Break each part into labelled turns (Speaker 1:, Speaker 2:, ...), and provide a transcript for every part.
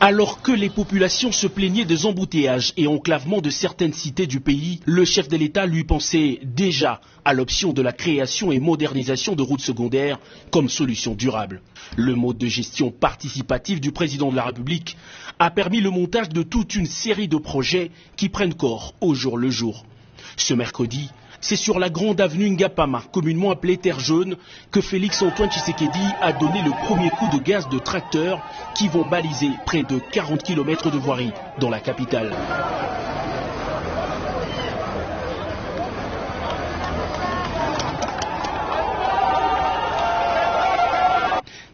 Speaker 1: Alors que les populations se plaignaient des embouteillages et enclavements de certaines cités du pays, le chef de l'État lui pensait déjà à l'option de la création et modernisation de routes secondaires comme solution durable. Le mode de gestion participative du président de la République a permis le montage de toute une série de projets qui prennent corps au jour le jour. Ce mercredi, c'est sur la grande avenue Ngapama, communément appelée Terre Jaune, que Félix-Antoine Tshisekedi a donné le premier coup de gaz de tracteurs qui vont baliser près de 40 km de voirie dans la capitale.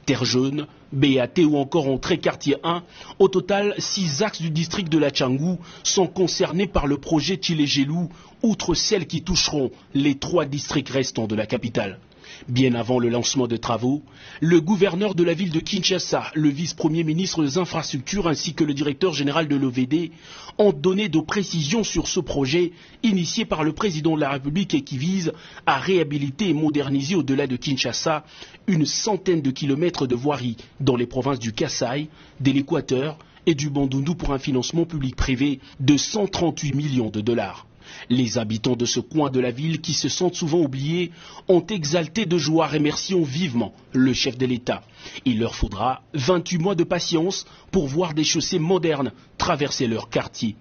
Speaker 1: Terre Jaune, BAT ou encore entrée quartier 1, au total 6 axes du district de la Tchangou sont concernés par le projet Tshilé-Gelou, outre celles qui toucheront les 3 districts restants de la capitale. Bien avant le lancement de travaux, le gouverneur de la ville de Kinshasa, le vice-premier ministre des infrastructures ainsi que le directeur général de l'OVD ont donné de précisions sur ce projet initié par le président de la République et qui vise à réhabiliter et moderniser au-delà de Kinshasa une centaine de kilomètres de voirie dans les provinces du Kasaï, de l'Équateur et du Bandundu pour un financement public-privé de 138 millions de dollars. Les habitants de ce coin de la ville, qui se sentent souvent oubliés, ont exalté de joie, remerciant vivement le chef de l'État. Il leur faudra 28 mois de patience pour voir des chaussées modernes traverser leur quartier.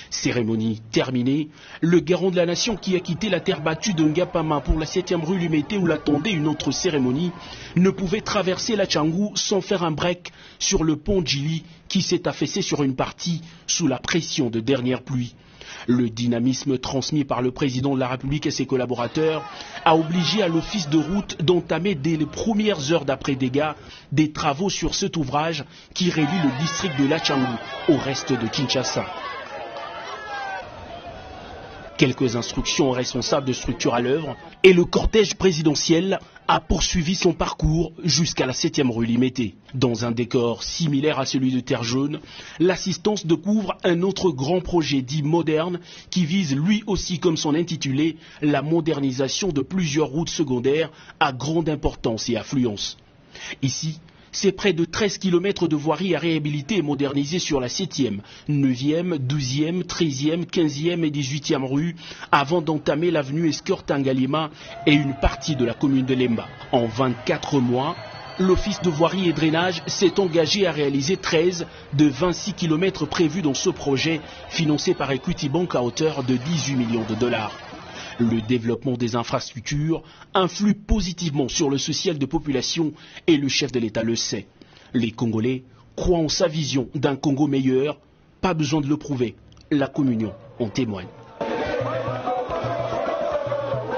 Speaker 1: Cérémonie terminée, le garant de la nation qui a quitté la terre battue de Ngapama pour la 7e rue Lumété où l'attendait une autre cérémonie ne pouvait traverser la Tchangou sans faire un break sur le pont Djili qui s'est affaissé sur une partie sous la pression de dernières pluies. Le dynamisme transmis par le président de la République et ses collaborateurs a obligé à l'office de route d'entamer dès les premières heures d'après-dégâts des travaux sur cet ouvrage qui relie le district de la Tchangou au reste de Kinshasa. Quelques instructions aux responsables de structure à l'œuvre et le cortège présidentiel a poursuivi son parcours jusqu'à la 7e rue Limété. Dans un décor similaire à celui de Terre Jaune, l'assistance découvre un autre grand projet dit moderne qui vise lui aussi comme son intitulé la modernisation de plusieurs routes secondaires à grande importance et affluence. Ici, c'est près de 13 km de voirie à réhabiliter et moderniser sur la 7e, 9e, 12e, 13e, 15e et 18e rue avant d'entamer l'avenue Escorte-Ngalima et une partie de la commune de Lemba. En 24 mois, l'Office de voirie et drainage s'est engagé à réaliser 13 de 26 km prévus dans ce projet financé par Equity Bank à hauteur de 18 millions de dollars. Le développement des infrastructures influe positivement sur le social de population et le chef de l'État le sait. Les Congolais croient en sa vision d'un Congo meilleur, pas besoin de le prouver, la communion en témoigne.